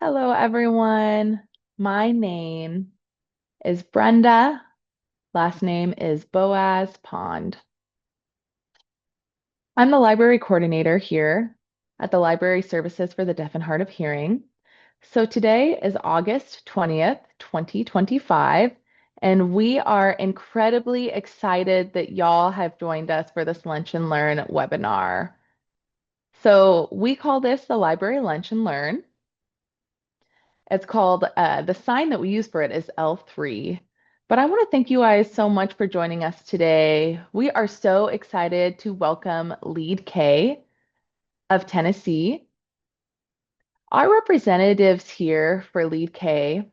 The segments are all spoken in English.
Hello, everyone. My name is Brenda. Last name is Boaz Pond. I'm the library coordinator here at the Library Services for the Deaf and Hard of Hearing. So today is August 20th, 2025, and we are incredibly excited that y'all have joined us for this Lunch and Learn webinar. So we call this the Library Lunch and Learn. It's called, the sign that we use for it is L3. But I want to thank you guys so much for joining us today. We are so excited to welcome Lead K of Tennessee. Our representatives here for Lead K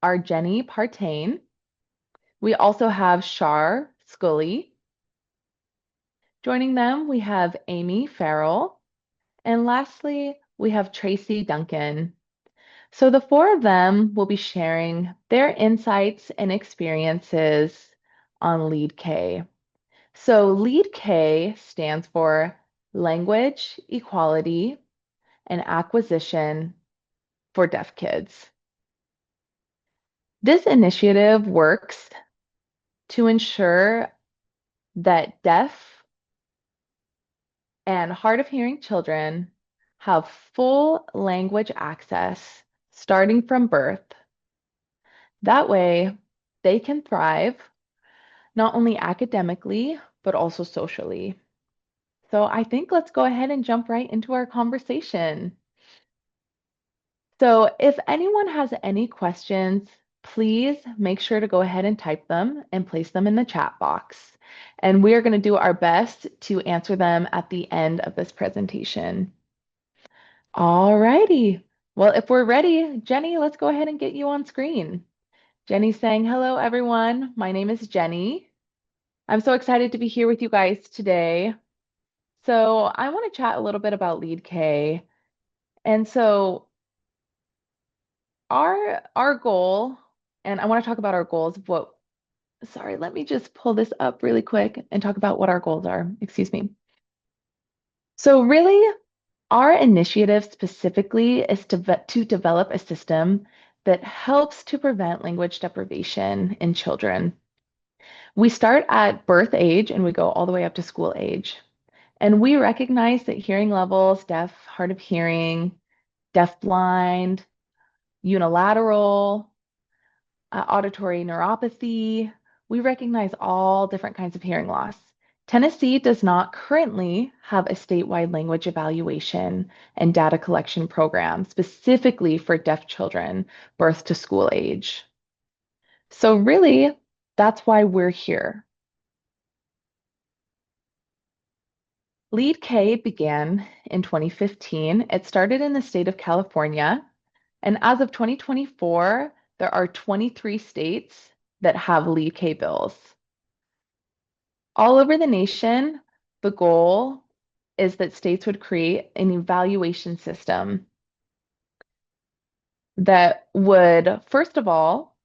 are Jenny Partain. We also have Shar Scully. Joining them, we have Amy Farrell. And lastly, we have Tracy Duncan. So the four of them will be sharing their insights and experiences on Lead K. So Lead K stands for Language Equality and Acquisition for Deaf Kids. This initiative works to ensure that deaf and hard of hearing children have full language access starting from birth. That way, they can thrive not only academically, but also socially. So I think let's go ahead and jump right into our conversation. So if anyone has any questions, please make sure to go ahead and type them and place them in the chat box. And we are going to do our best to answer them at the end of this presentation. All righty. Well, if we're ready, Jenny, let's go ahead and get you on screen. Jenny's saying, hello, everyone. My name is Jenny. I'm so excited to be here with you guys today. So I want to chat a little bit about Lead K. And so our goal, and I want to talk about our goals of what, sorry, let me just pull this up really quick and talk about what our goals are. Excuse me. So really, our initiative specifically is to develop a system that helps to prevent language deprivation in children. We start at birth age and we go all the way up to school age. And we recognize that hearing levels, deaf, hard of hearing, deaf blind, unilateral, auditory neuropathy, we recognize all different kinds of hearing loss. Tennessee does not currently have a statewide language evaluation and data collection program specifically for deaf children birth to school age. So really, that's why we're here. Lead K began in 2015. It started in the state of California. And as of 2024, there are 23 states that have Lead K bills. All over the nation, the goal is that states would create an evaluation system that would, first of all,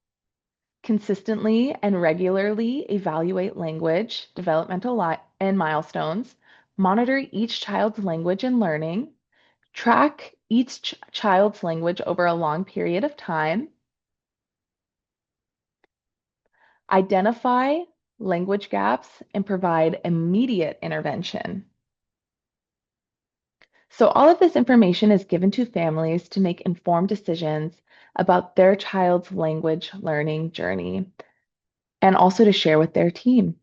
consistently and regularly evaluate language, developmental and milestones, monitor each child's language and learning, track each child's language over a long period of time, identify language gaps, and provide immediate intervention. So all of this information is given to families to make informed decisions about their child's language learning journey and also to share with their team.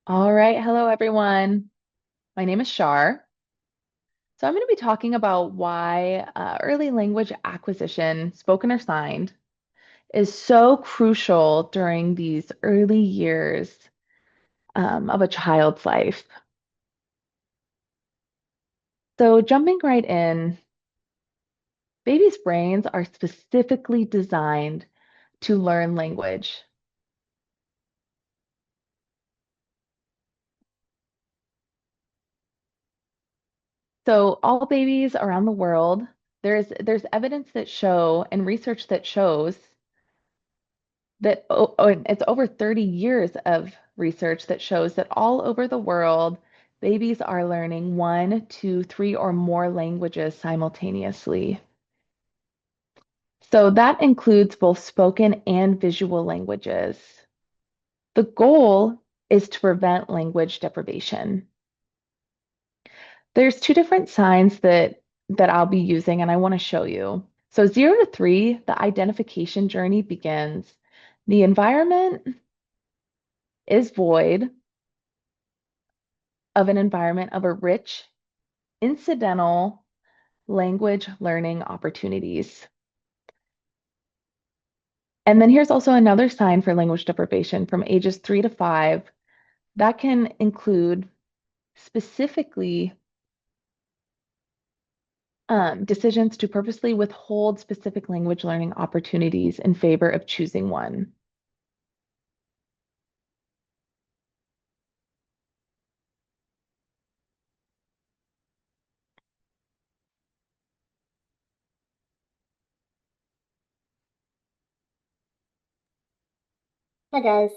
All right, hello everyone. My name is Shar. So I'm going to be talking about why early language acquisition, spoken or signed, is so crucial during these early years of a child's life. So jumping right in, Babies' brains are specifically designed to learn language. So all babies around the world, there's evidence that show and research that shows that and it's over 30 years of research that shows that all over the world, babies are learning one, two, three, or more languages simultaneously. So that includes both spoken and visual languages. The goal is to prevent language deprivation. There's two different signs that I'll be using and I want to show you. So 0 to 3, the identification journey begins. The environment is void of an environment of a rich, incidental language learning opportunities. And then here's also another sign for language deprivation from ages 3 to 5. That can include specifically decisions to purposely withhold specific language learning opportunities in favor of choosing one. Hi guys.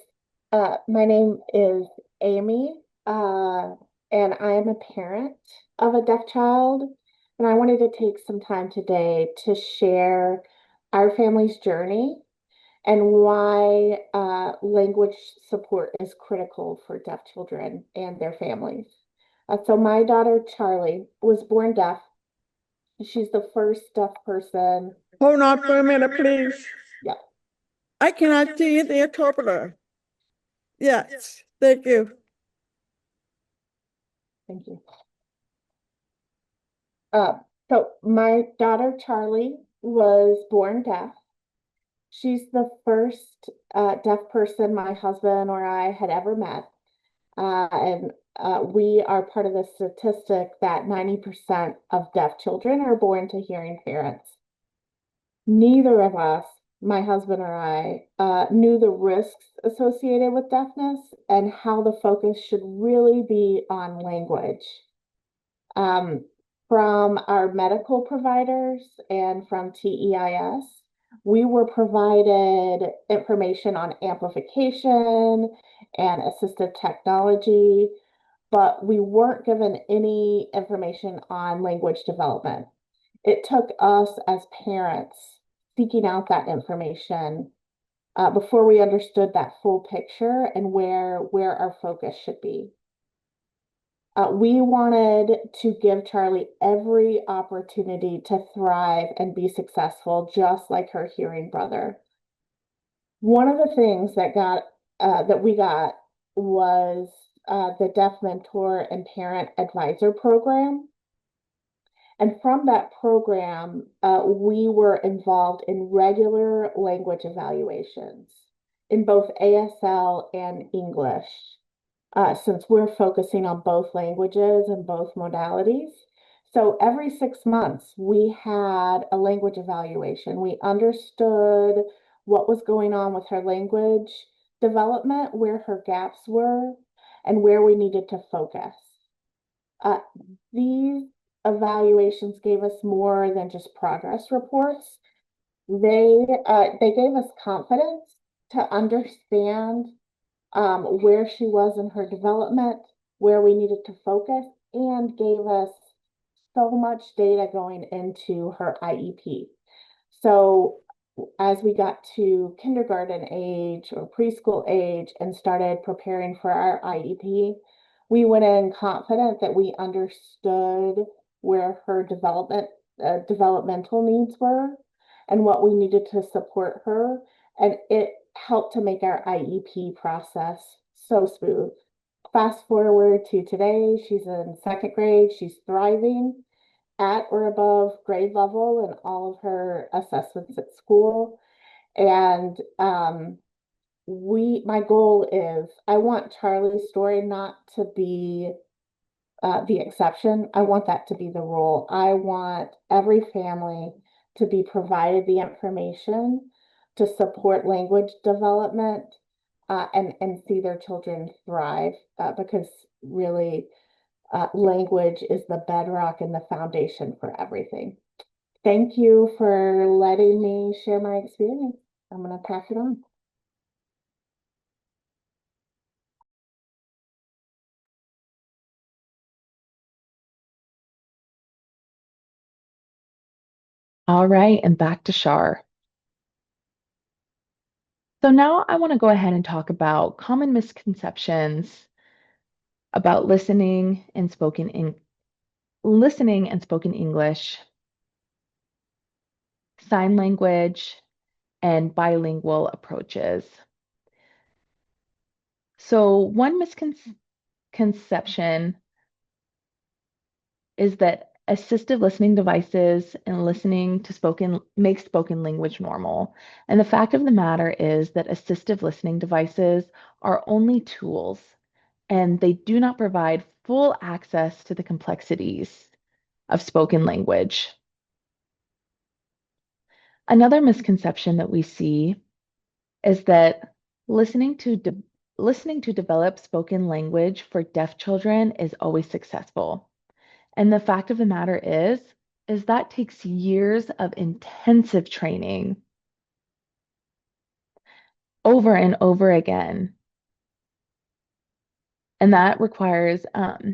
My name is Amy, uh, and I am a parent of a deaf child. And I wanted to take some time today to share our family's journey and why language support is critical for deaf children and their families. So my daughter Charlie was born deaf. She's the first deaf person. Hold on for a minute, please. Yeah, I cannot see the interpreter. Yes, thank you. thank you. Uh, so my daughter Charlie was born deaf. She's the first deaf person my husband or I had ever met. And we are part of the statistic that 90% of deaf children are born to hearing parents. Neither of us, my husband or I, knew the risks associated with deafness and how the focus should really be on language. Um, from our medical providers and from TEIS, we were provided information on amplification and assistive technology, but we weren't given any information on language development. It took us as parents seeking out that information before we understood that full picture and where our focus should be. We wanted to give Charlie every opportunity to thrive and be successful, just like her hearing brother. One of the things that we got was the Deaf Mentor and Parent Advisor program. And from that program, we were involved in regular language evaluations in both ASL and English since we're focusing on both languages and both modalities. So every 6 months, we had a language evaluation. We understood what was going on with her language development, where her gaps were, and where we needed to focus. Uh, these evaluations gave us more than just progress reports. They gave us confidence to understand where she was in her development, where we needed to focus, and gave us so much data going into her IEP. So as we got to kindergarten age or preschool age and started preparing for our IEP, we went in confident that we understood where her developmental needs were and what we needed to support her. And it helped to make our IEP process so smooth. Fast forward to today, she's in second grade, she's thriving at or above grade level in all of her assessments at school. And my goal is I want Charlie's story not to be the exception. I want that to be the rule. I want every family to be provided the information to support language development and see their children thrive because really language is the bedrock and the foundation for everything. Thank you for letting me share my experience. I'm going to pass it on. All right, and back to Shar. So now I want to go ahead and talk about common misconceptions about listening and spoken English, sign language, and bilingual approaches. So one misconception is that assistive listening devices and listening to makes spoken language normal. And the fact of the matter is that assistive listening devices are only tools and they do not provide full access to the complexities of spoken language. Another misconception that we see is that listening to develop spoken language for deaf children is always successful. And the fact of the matter is that takes years of intensive training over and over again. And that requires a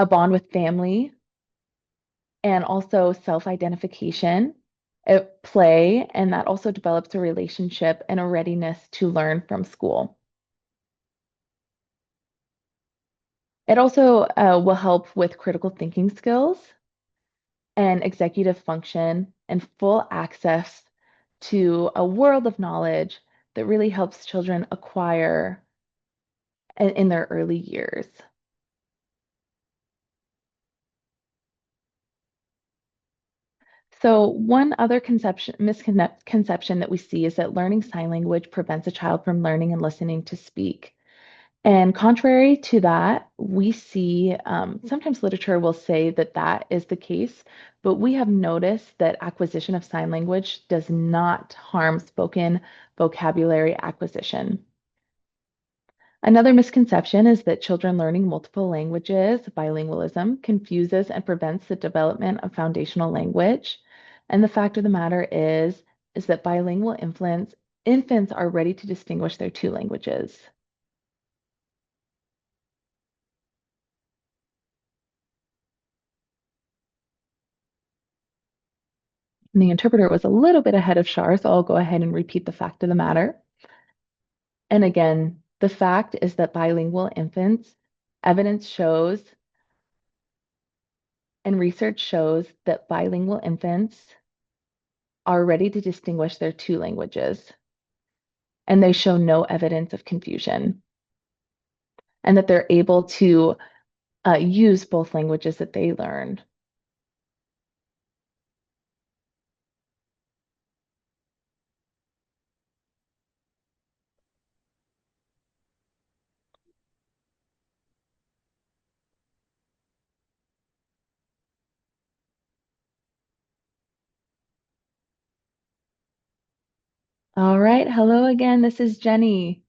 bond with family and also self-identification at play, and that also develops a relationship and a readiness to learn from school. It also will help with critical thinking skills and executive function and full access to a world of knowledge that really helps children acquire in their early years. So one other misconception that we see is that learning sign language prevents a child from learning and listening to speak. And contrary to that, we see sometimes literature will say that that is the case, but we have noticed that acquisition of sign language does not harm spoken vocabulary acquisition. Another misconception is that children learning multiple languages, bilingualism, confuses and prevents the development of foundational language. And the fact of the matter is that bilingual infants are ready to distinguish their two languages. And the interpreter was a little bit ahead of Shar, so I'll go ahead and repeat the fact of the matter. And again, the fact is that bilingual infants, evidence shows and research shows that bilingual infants are ready to distinguish their two languages, and they show no evidence of confusion, and that they're able to use both languages that they learned. All right, hello again, this is Jenny.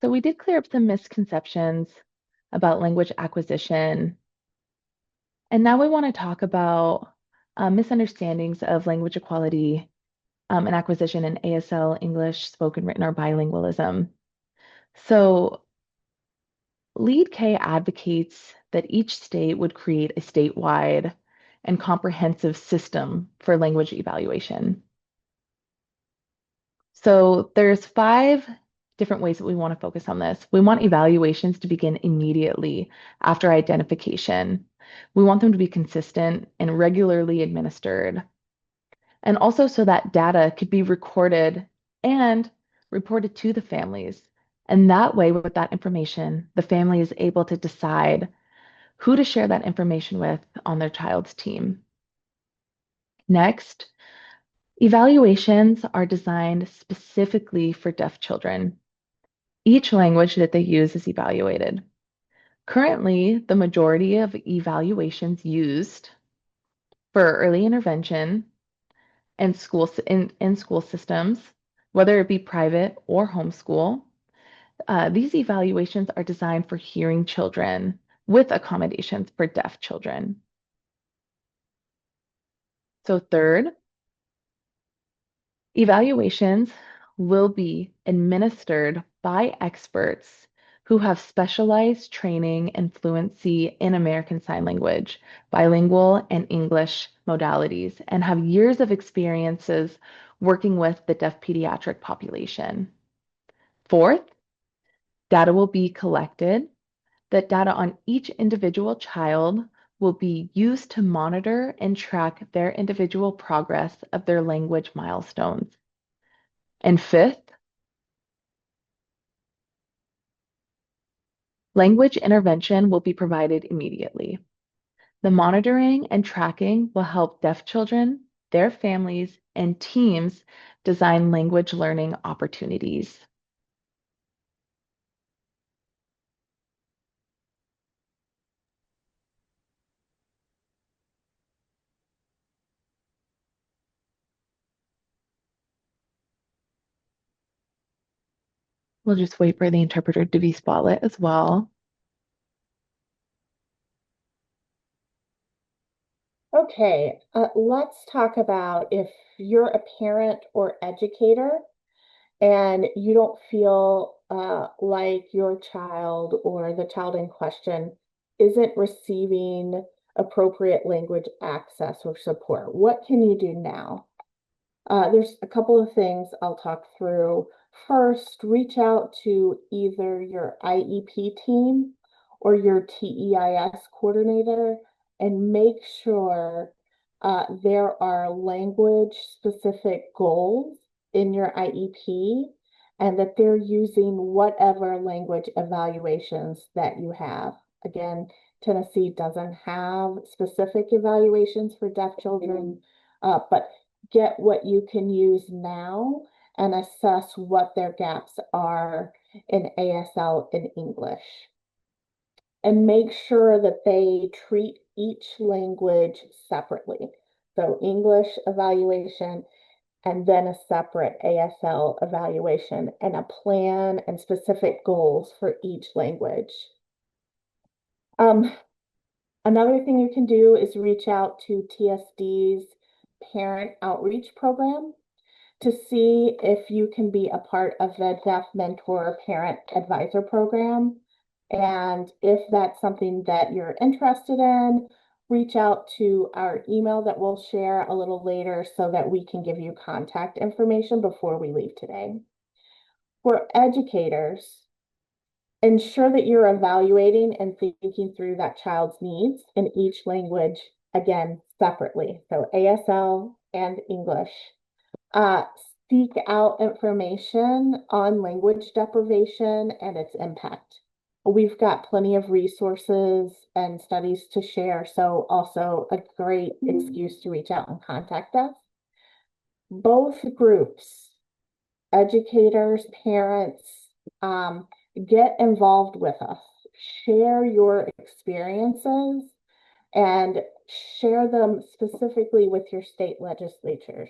So we did clear up some misconceptions about language acquisition. And now we want to talk about misunderstandings of language equality and acquisition in ASL, English, spoken, written, or bilingualism. So Lead K advocates that each state would create a statewide and comprehensive system for language evaluation. So there's 5 different ways that we want to focus on this. We want evaluations to begin immediately after identification. We want them to be consistent and regularly administered. And also so that data could be recorded and reported to the families. And that way, with that information, the family is able to decide who to share that information with on their child's team. Next, evaluations are designed specifically for deaf children. Each language that they use is evaluated. Currently, the majority of evaluations used for early intervention and in school systems, whether it be private or homeschool, these evaluations are designed for hearing children with accommodations for deaf children. So third, evaluations will be administered by experts who have specialized training and fluency in American Sign Language, bilingual and English modalities, and have years of experiences working with the deaf pediatric population. Fourth, data will be collected. That data on each individual child will be used to monitor and track their individual progress of their language milestones. And fifth, language intervention will be provided immediately. The monitoring and tracking will help deaf children, their families, and teams design language learning opportunities. We'll just wait for the interpreter to be spotlit as well. Okay, let's talk about if you're a parent or educator and you don't feel like your child or the child in question isn't receiving appropriate language access or support. What can you do now? There's a couple of things I'll talk through. First, reach out to either your IEP team or your TEIS coordinator and make sure there are language specific goals in your IEP and that they're using whatever language evaluations that you have. Again, Tennessee doesn't have specific evaluations for deaf children, but get what you can use now and assess what their gaps are in ASL and English. And make sure that they treat each language separately. So English evaluation and then a separate ASL evaluation and a plan and specific goals for each language. Another thing you can do is reach out to TSD's parent outreach program to see if you can be a part of the Deaf Mentor Parent Advisor Program. And if that's something that you're interested in, reach out to our email that we'll share a little later so that we can give you contact information before we leave today. For educators, ensure that you're evaluating and thinking through that child's needs in each language, again, separately. So ASL and English. Seek out information on language deprivation and its impact. We've got plenty of resources and studies to share, so also a great excuse to reach out and contact us. Both groups, educators, parents, get involved with us. Share your experiences and share them specifically with your state legislators.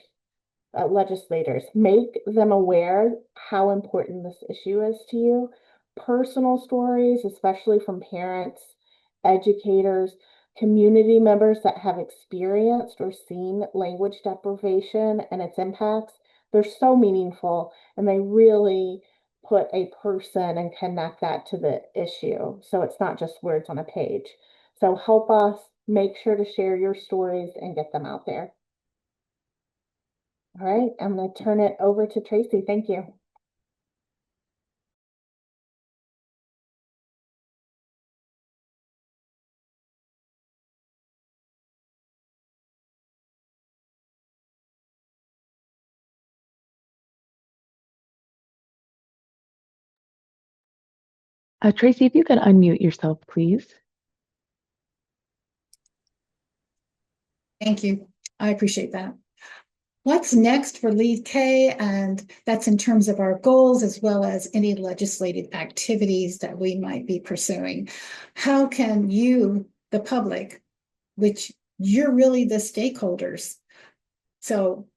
Make them aware how important this issue is to you. Personal stories, especially from parents, educators, community members that have experienced or seen language deprivation and its impacts, they're so meaningful and they really put a person and connect that to the issue. So it's not just words on a page. So help us, make sure to share your stories and get them out there. All right, I'm going to turn it over to Tracy. Thank you. Tracy, if you could unmute yourself, please. Thank you. I appreciate that. what's next for Lead K, and that's in terms of our goals as well as any legislative activities that we might be pursuing. How can you, the public, which you're really the stakeholders, so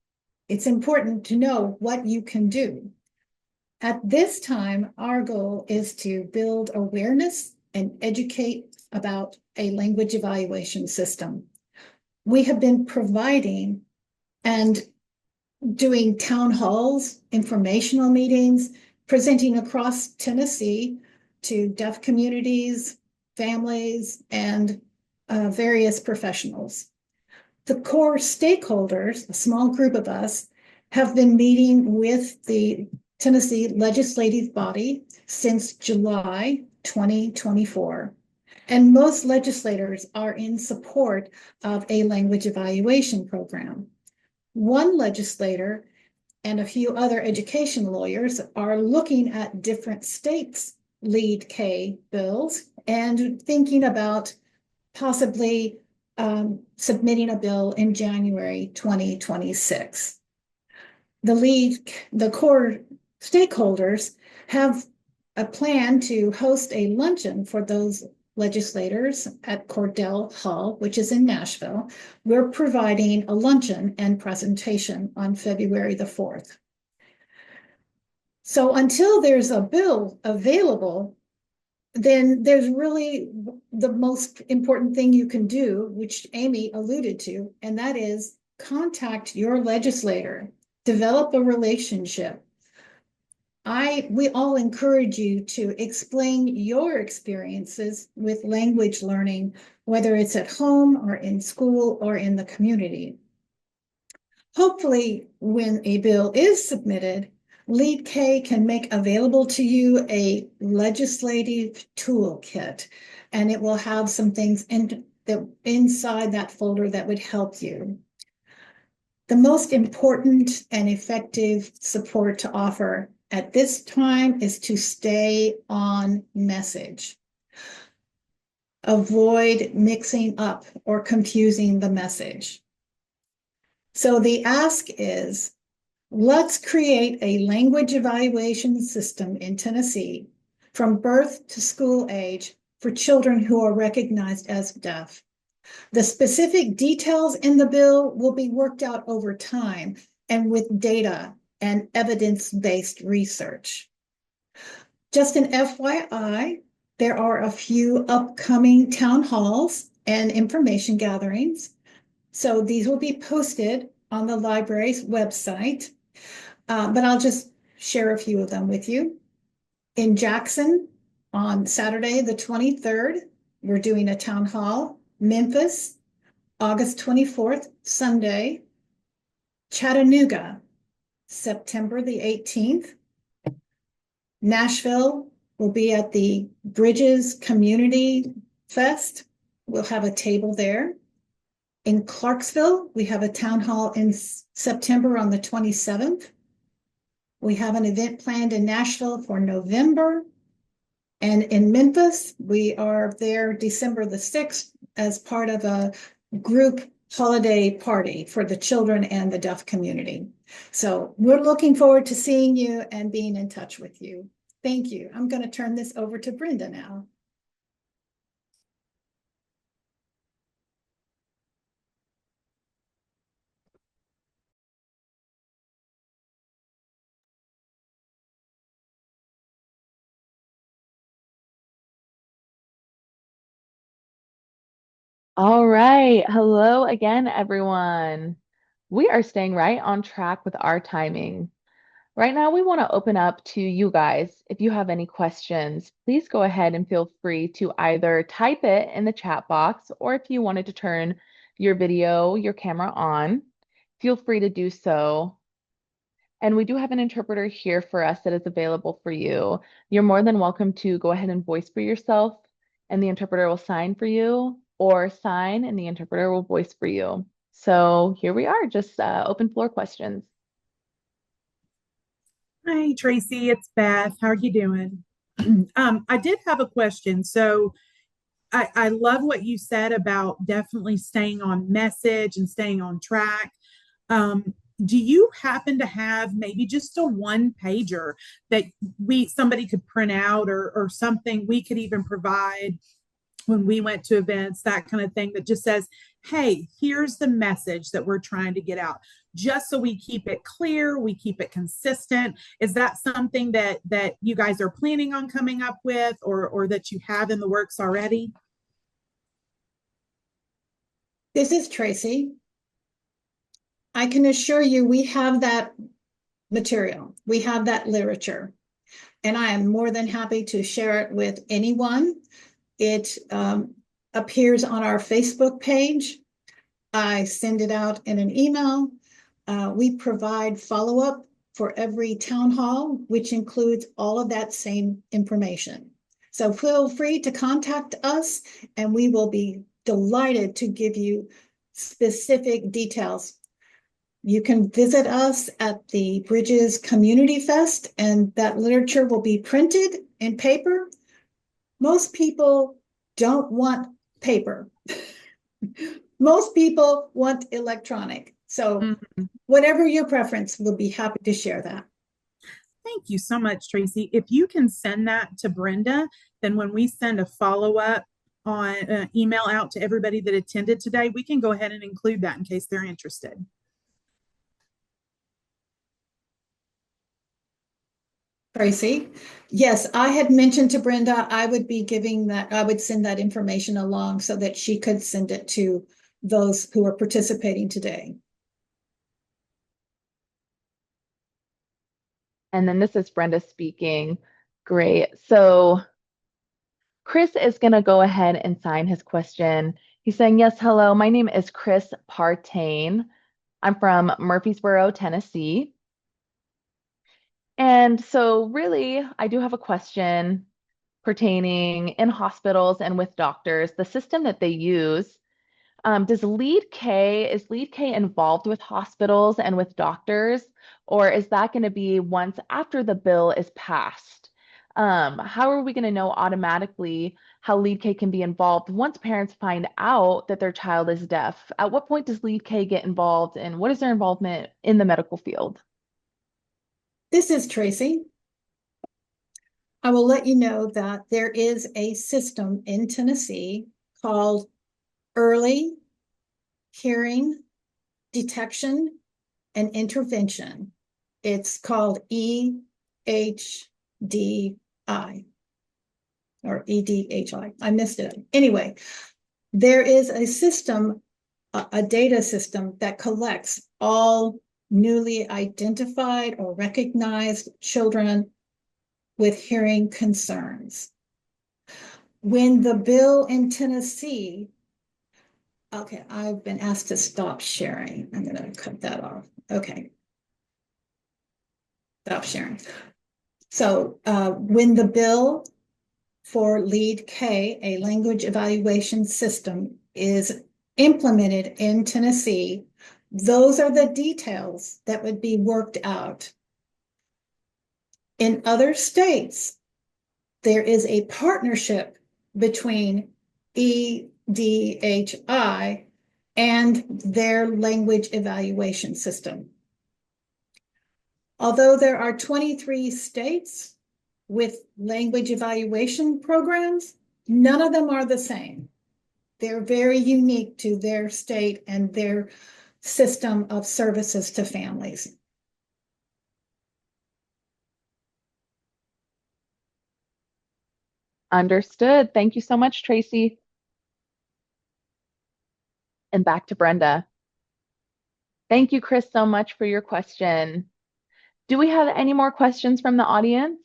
it's important to know what you can do. At this time, our goal is to build awareness and educate about a language evaluation system. We have been providing and doing town halls, informational meetings, presenting across Tennessee to deaf communities, families, and various professionals. The core stakeholders, a small group of us, have been meeting with the Tennessee legislative body since July 2024. And most legislators are in support of a language evaluation program. One legislator and a few other education lawyers are looking at different states' Lead K bills and thinking about possibly submitting a bill in January 2026. The core stakeholders have a plan to host a luncheon for those legislators at Cordell Hall, which is in Nashville. We're providing a luncheon and presentation on February the 4th. So until there's a bill available, then there's really the most important thing you can do, which Amy alluded to, and that is contact your legislator, develop a relationship. We all encourage you to explain your experiences with language learning, whether it's at home or in school or in the community. Hopefully, when a bill is submitted, Lead K can make available to you a legislative toolkit, and it will have some things inside that folder that would help you. The most important and effective support to offer at this time is to stay on message. Avoid mixing up or confusing the message. So the ask is, let's create a language evaluation system in Tennessee from birth to school age for children who are recognized as deaf. The specific details in the bill will be worked out over time and with data and evidence-based research. Just an FYI, there are a few upcoming town halls and information gatherings. So these will be posted on the library's website, but I'll just share a few of them with you. In Jackson, on Saturday, the 23rd, we're doing a town hall. Memphis, August 24th, Sunday. Chattanooga, September the 18th. Nashville will be at the Bridges Community Fest. We'll have a table there. In Clarksville, we have a town hall in September on the 27th. We have an event planned in Nashville for November. And in Memphis, we are there December the 6th as part of a group holiday party for the children and the deaf community. So we're looking forward to seeing you and being in touch with you. Thank you. I'm going to turn this over to Brenda now. All right. Hello again, everyone. We are staying right on track with our timing. Right now, we want to open up to you guys. If you have any questions, please go ahead and feel free to either type it in the chat box, or if you wanted to turn your video, your camera on, feel free to do so. And we do have an interpreter here for us that is available for you. You're more than welcome to go ahead and voice for yourself, and the interpreter will sign for you, or sign and the interpreter will voice for you. So here we are, just open floor questions. Hi, Tracy, it's Beth. How are you doing? I did have a question. So I love what you said about definitely staying on message and staying on track. do you happen to have maybe just a one pager that somebody could print out, or something we could even provide when we went to events, that kind of thing, that just says, hey, here's the message that we're trying to get out, just so we keep it clear, we keep it consistent? Is that something that you guys are planning on coming up with, or that you have in the works already? This is Tracy. I can assure you we have that material. We have that literature. And I am more than happy to share it with anyone. It appears on our Facebook page. I send it out in an email. We provide follow-up for every town hall, which includes all of that same information. So feel free to contact us, and we will be delighted to give you specific details. You can visit us at the Bridges Community Fest, and that literature will be printed in paper. Most people don't want paper. Most people want electronic. So whatever your preference, we'll be happy to share that. Thank you so much, Tracy. If you can send that to Brenda, then when we send a follow-up on email out to everybody that attended today, we can go ahead and include that in case they're interested. Tracy, yes, I had mentioned to Brenda I would be giving that, I would send that information along so that she could send it to those who are participating today. And then this is Brenda speaking. Great. So Chris is going to go ahead and sign his question. He's saying, yes, hello, my name is Chris Partain. I'm from Murfreesboro, Tennessee. And so really, I do have a question pertaining in hospitals and with doctors, the system that they use. Is Lead K involved with hospitals and with doctors, or is that going to be once after the bill is passed? How are we going to know automatically how Lead K can be involved once parents find out that their child is deaf? At what point does Lead K get involved, and what is their involvement in the medical field? This is Tracy. I will let you know that there is a system in Tennessee called Early Hearing Detection and Intervention. It's called EHDI or EDHI. I missed it. Anyway, there is a system, a data system that collects all newly identified or recognized children with hearing concerns. When the bill in Tennessee, okay, I've been asked to stop sharing. I'm going to cut that off. Okay. Stop sharing. So when the bill for Lead K, a language evaluation system, is implemented in Tennessee, those are the details that would be worked out. In other states, there is a partnership between EDHI and their language evaluation system. Although there are 23 states with language evaluation programs, none of them are the same. They're very unique to their state and their system of services to families. Understood. Thank you so much, Tracy. And back to Brenda. Thank you, Chris, so much for your question. Do we have any more questions from the audience?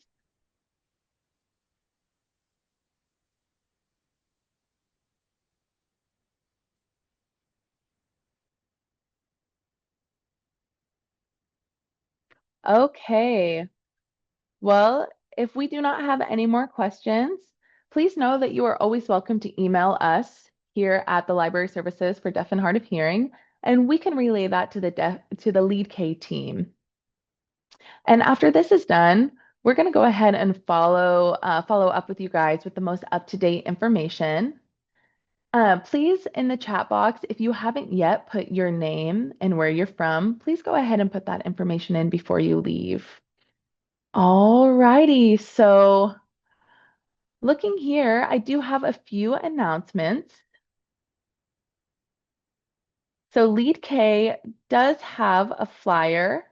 Okay. Well, if we do not have any more questions, please know that you are always welcome to email us here at the Library Services for Deaf and Hard of Hearing, and we can relay that to the Lead K team. And after this is done, we're going to go ahead and follow up with you guys with the most up-to-date information. Please, in the chat box, if you haven't yet put your name and where you're from, please go ahead and put that information in before you leave. All righty, so looking here, I do have a few announcements. So Lead K does have a flyer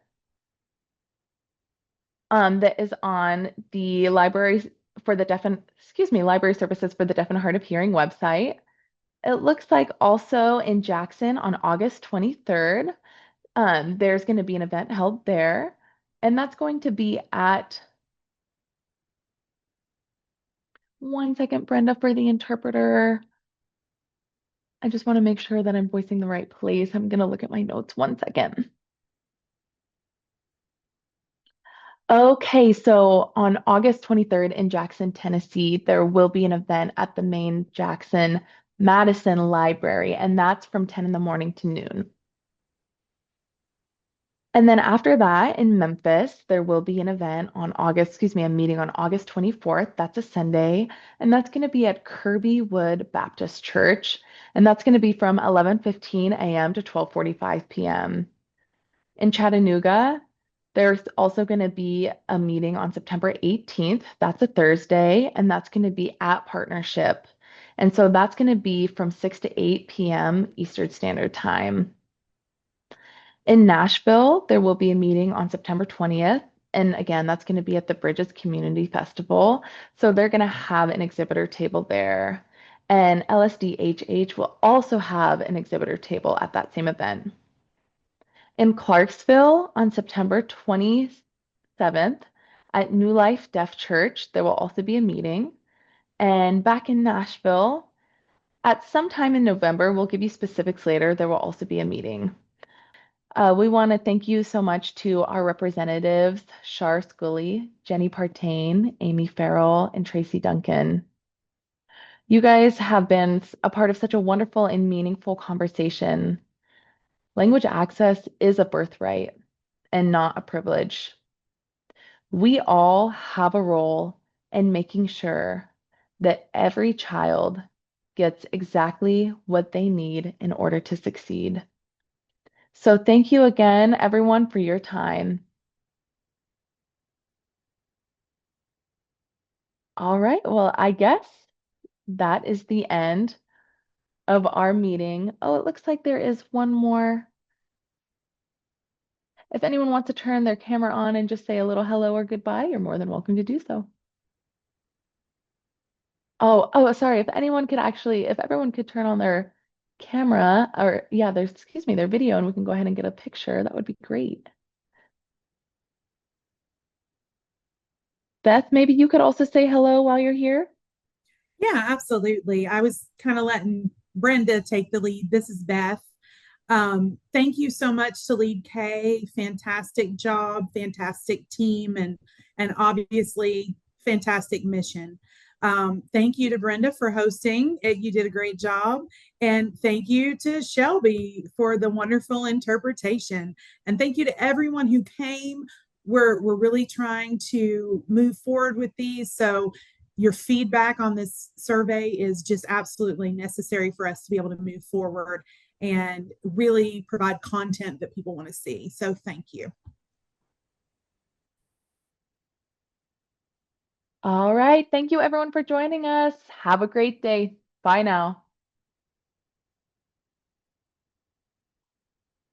that is on the library for the deaf and, excuse me, library services for the deaf and hard of hearing website. It looks like also in Jackson on August 23rd, there's going to be an event held there, and that's going to be at, one second, Brenda, for the interpreter. I just want to make sure that I'm voicing the right place. I'm going to look at my notes one second. Okay, so on August 23rd in Jackson, Tennessee, there will be an event at the main Jackson Madison Library, and that's from 10 in the morning to noon. And then after that in Memphis, there will be an event on August, excuse me, a meeting on August 24th. That's a Sunday, and that's going to be at Kirby Wood Baptist Church, and that's going to be from 11:15 a.m. to 12:45 p.m. In Chattanooga, there's also going to be a meeting on September 18th. That's a Thursday, and that's going to be at Partnership. And so that's going to be from 6 to 8 p.m. Eastern Standard Time. In Nashville, there will be a meeting on September 20th. And again, that's going to be at the Bridges Community Festival. So they're going to have an exhibitor table there. And LSDHH will also have an exhibitor table at that same event. In Clarksville on September 27th at New Life Deaf Church, there will also be a meeting. And back in Nashville, at some time in November, we'll give you specifics later, there will also be a meeting. We want to thank you so much to our representatives, Shar Scully, Jenny Partain, Amy Farrell, and Tracy Duncan. You guys have been a part of such a wonderful and meaningful conversation. Language access is a birthright and not a privilege. We all have a role in making sure that every child gets exactly what they need in order to succeed. So thank you again, everyone, for your time. All right, well, I guess that is the end of our meeting. Oh, it looks like there is one more. If anyone wants to turn their camera on and just say a little hello or goodbye, you're more than welcome to do so. Oh, sorry. If anyone could actually, if everyone could turn on their camera or yeah, there's, excuse me, their video, and we can go ahead and get a picture, that would be great. Beth, maybe you could also say hello while you're here. Yeah, absolutely. I was kind of letting Brenda take the lead. This is Beth. Thank you so much to Lead K. Fantastic job, fantastic team, and obviously fantastic mission. Thank you to Brenda for hosting. You did a great job. And thank you to Shelby for the wonderful interpretation. And thank you to everyone who came. We're really trying to move forward with these. So your feedback on this survey is just absolutely necessary for us to be able to move forward and really provide content that people want to see. So thank you. All right. Thank you, everyone, for joining us. Have a great day. Bye now.